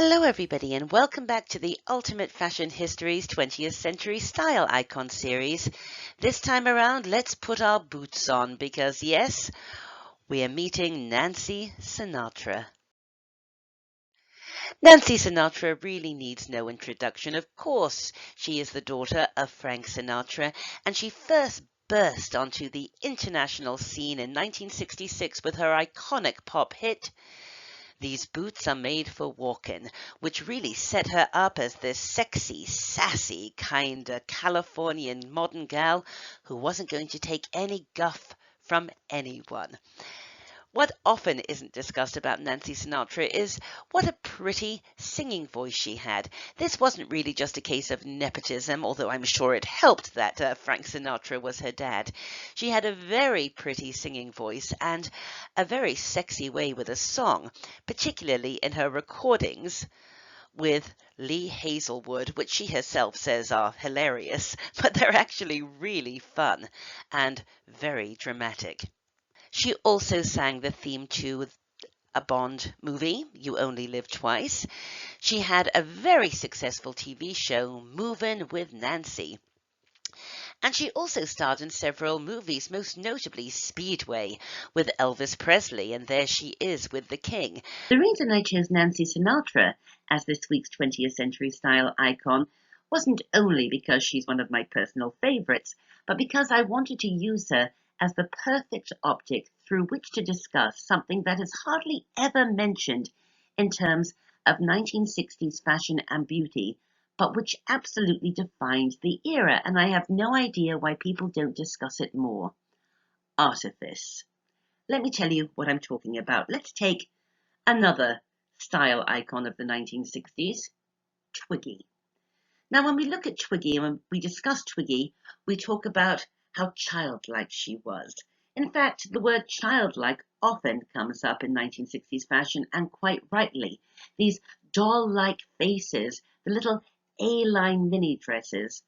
Hello everybody and welcome back to the Ultimate Fashion History's 20th Century Style Icon series. This time around, let's put our boots on because yes, we are meeting Nancy Sinatra. Nancy Sinatra really needs no introduction. Of course, she is the daughter of Frank Sinatra and she first burst onto the international scene in 1966 with her iconic pop hit, These Boots Are Made for Walkin', which really set her up as this sexy, sassy kind of Californian modern gal who wasn't going to take any guff from anyone. What often isn't discussed about Nancy Sinatra is what a pretty singing voice she had. This wasn't really just a case of nepotism, although I'm sure it helped that Frank Sinatra was her dad. She had a very pretty singing voice and a very sexy way with a song, particularly in her recordings with Lee Hazelwood, which she herself says are hilarious, but they're actually really fun and very dramatic. She also sang the theme to a Bond movie, You Only Live Twice. She had a very successful TV show, Movin' with Nancy. And she also starred in several movies, most notably Speedway with Elvis Presley, and There She Is with the King. The reason I chose Nancy Sinatra as this week's 20th Century Style icon wasn't only because she's one of my personal favourites, but because I wanted to use her as the perfect optic through which to discuss something that is hardly ever mentioned in terms of 1960s fashion and beauty, but which absolutely defined the era, and I have no idea why people don't discuss it more. Artifice. Let me tell you what I'm talking about. Let's take another style icon of the 1960s, Twiggy. Now, when we look at Twiggy and when we discuss Twiggy, we talk about how childlike she was. In fact, the word childlike often comes up in 1960s fashion, and quite rightly. These doll-like faces, the little A-line mini dresses.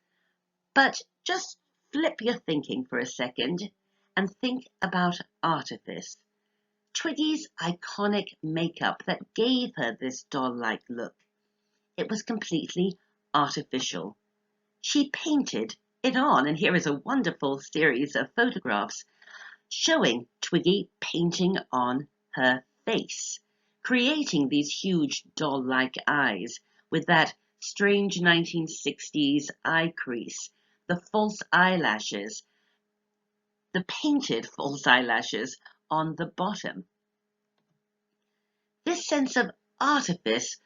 But just flip your thinking for a second and think about artifice. Twiggy's iconic makeup that gave her this doll-like look. It was completely artificial. She painted it on, and here is a wonderful series of photographs showing Twiggy painting on her face, creating these huge doll-like eyes with that strange 1960s eye crease, the false eyelashes, the painted false eyelashes on the bottom. This sense of artifice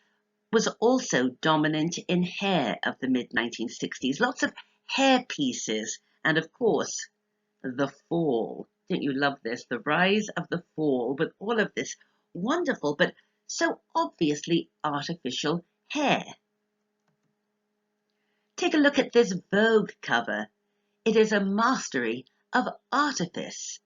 was also dominant in hair of the mid-1960s. Lots of hair pieces, and of course, the fall. Don't you love this? The rise of the fall with all of this wonderful but so obviously artificial hair. Take a look at this Vogue cover. It is a mastery of artifice.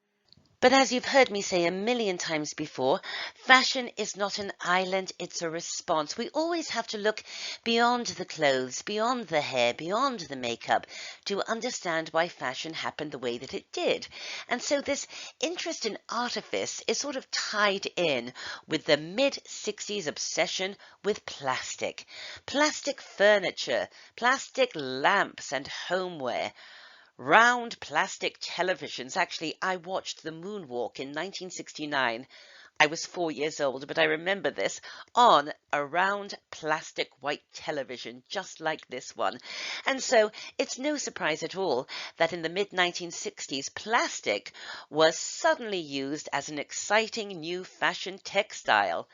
But as you've heard me say a million times before, fashion is not an island, it's a response. We always have to look beyond the clothes, beyond the hair, beyond the makeup to understand why fashion happened the way that it did. And so this interest in artifice is sort of tied in with the mid-60s obsession with plastic. Plastic furniture, plastic lamps and homeware. Round plastic televisions. Actually, I watched the moonwalk in 1969. I was 4 years old, but I remember this on a round plastic white television, just like this one. And so it's no surprise at all that in the mid-1960s, plastic was suddenly used as an exciting new fashion textile.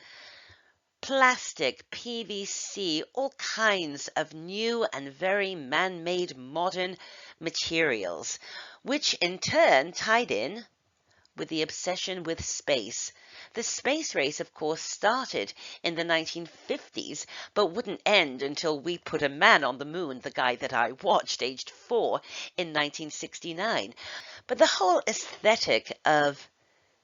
Plastic, PVC, all kinds of new and very man-made modern materials, which in turn tied in with the obsession with space. The space race, of course, started in the 1950s, but wouldn't end until we put a man on the moon, the guy that I watched, aged 4, in 1969. But the whole aesthetic of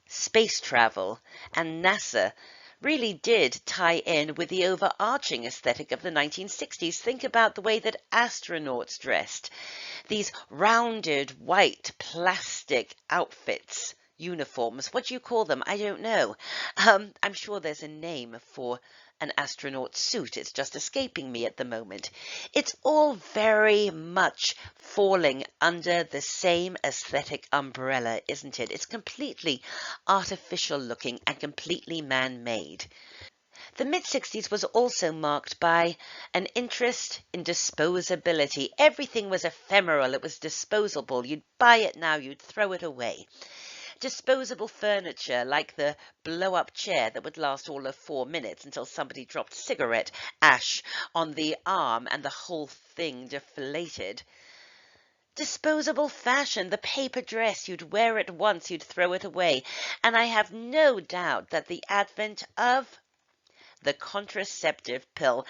space travel and NASA really did tie in with the overarching aesthetic of the 1960s. Think about the way that astronauts dressed. These rounded white plastic outfits, uniforms. What do you call them? I don't know. I'm sure there's a name for an astronaut suit. It's just escaping me at the moment. It's all very much falling under the same aesthetic umbrella, isn't it? It's completely artificial looking and completely man-made. The mid-60s was also marked by an interest in disposability. Everything was ephemeral. It was disposable. You'd buy it now, you'd throw it away. Disposable furniture like the blow-up chair that would last all of 4 minutes until somebody dropped cigarette ash on the arm and the whole thing deflated. Disposable fashion, the paper dress, you'd wear it once, you'd throw it away. And I have no doubt that the advent of the contraceptive pill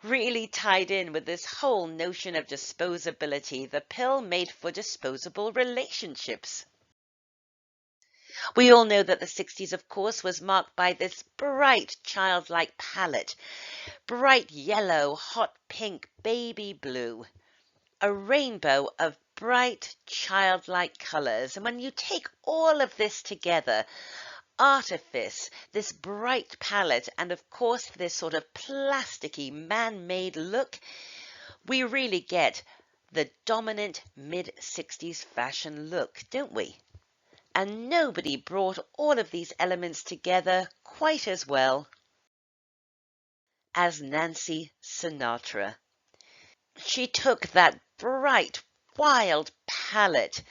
really tied in with this whole notion of disposability, the pill made for disposable relationships. We all know that the 60s, of course, was marked by this bright childlike palette, bright yellow, hot pink, baby blue, a rainbow of bright childlike colors. And when you take all of this together, artifice, this bright palette, and of course this sort of plasticky man-made look, we really get the dominant mid-60s fashion look, don't we? And nobody brought all of these elements together quite as well as Nancy Sinatra. She took that bright, wild palette,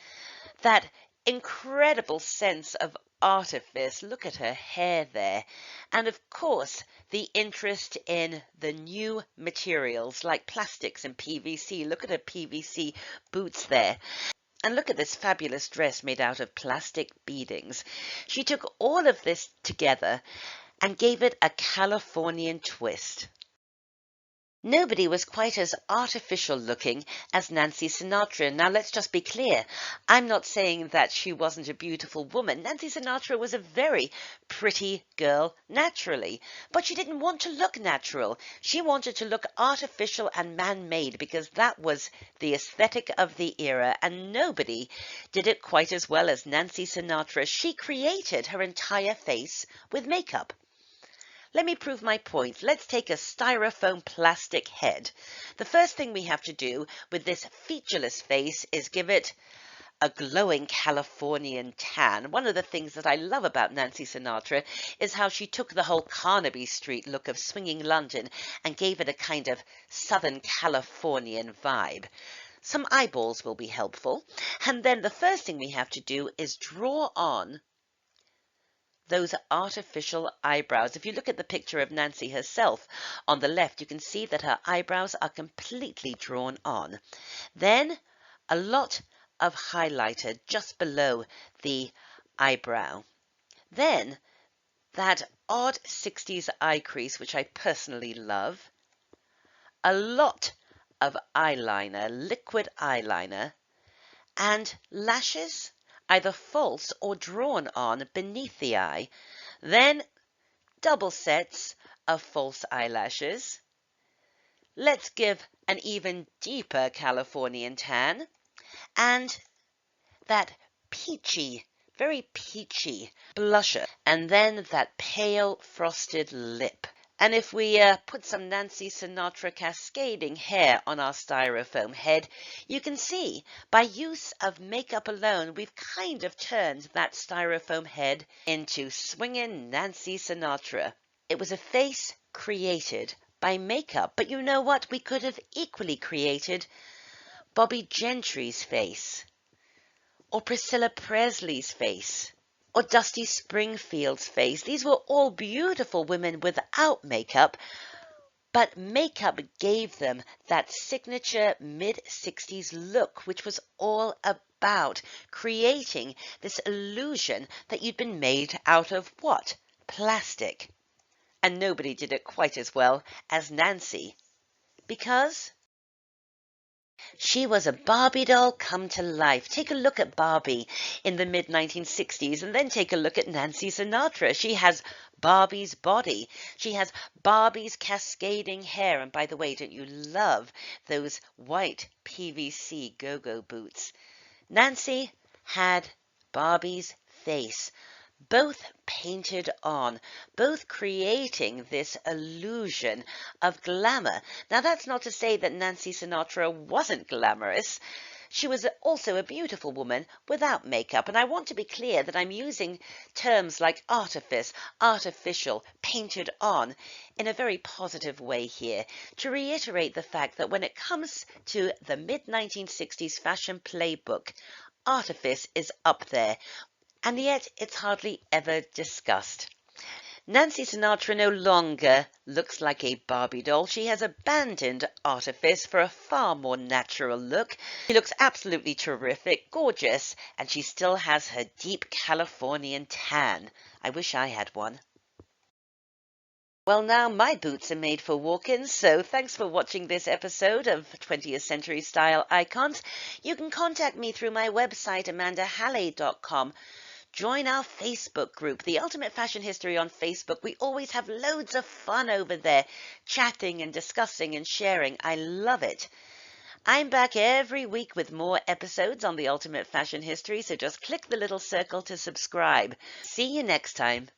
that incredible sense of artifice. Look at her hair there. And of course, the interest in the new materials like plastics and PVC. Look at her PVC boots there. And look at this fabulous dress made out of plastic beadings. She took all of this together and gave it a Californian twist. Nobody was quite as artificial looking as Nancy Sinatra. Now, let's just be clear. I'm not saying that she wasn't a beautiful woman. Nancy Sinatra was a very pretty girl naturally, but she didn't want to look natural. She wanted to look artificial and man-made because that was the aesthetic of the era, and nobody did it quite as well as Nancy Sinatra. She created her entire face with makeup. Let me prove my point. Let's take a styrofoam plastic head. The first thing we have to do with this featureless face is give it a glowing Californian tan. One of the things that I love about Nancy Sinatra is how she took the whole Carnaby Street look of swinging London and gave it a kind of Southern Californian vibe. Some eyeballs will be helpful. And then the first thing we have to do is draw on those artificial eyebrows. If you look at the picture of Nancy herself on the left, you can see that her eyebrows are completely drawn on. Then a lot of highlighter just below the eyebrow. Then that odd 60s eye crease, which I personally love. A lot of eyeliner, liquid eyeliner, and lashes, either false or drawn on beneath the eye. Then double sets of false eyelashes. Let's give an even deeper Californian tan and that peachy, very peachy blusher, and then that pale frosted lip. And if we put some Nancy Sinatra cascading hair on our styrofoam head, you can see by use of makeup alone, we've kind of turned that styrofoam head into swinging Nancy Sinatra. It was a face created by makeup, but you know what? We could have equally created Bobby Gentry's face, or Priscilla Presley's face, or Dusty Springfield's face. These were all beautiful women without makeup, but makeup gave them that signature mid-60s look, which was all about creating this illusion that you'd been made out of what? Plastic. And nobody did it quite as well as Nancy, because she was a Barbie doll come to life. Take a look at Barbie in the mid-1960s and then take a look at Nancy Sinatra. She has Barbie's body. She has Barbie's cascading hair. And by the way, don't you love those white PVC go-go boots? Nancy had Barbie's face, both painted on, both creating this illusion of glamour. Now, that's not to say that Nancy Sinatra wasn't glamorous. She was also a beautiful woman without makeup, and I want to be clear that I'm using terms like artifice, artificial, painted on in a very positive way here to reiterate the fact that when it comes to the mid-1960s fashion playbook, artifice is up there, and yet it's hardly ever discussed. Nancy Sinatra no longer looks like a Barbie doll. She has abandoned artifice for a far more natural look. She looks absolutely terrific, gorgeous, and she still has her deep Californian tan. I wish I had one. Well, now my boots are made for walk-ins, so thanks for watching this episode of 20th Century Style Icons. You can contact me through my website, amandahalley.com. Join our Facebook group, The Ultimate Fashion History on Facebook. We always have loads of fun over there, chatting and discussing and sharing. I love it. I'm back every week with more episodes on The Ultimate Fashion History, so just click the little circle to subscribe. See you next time.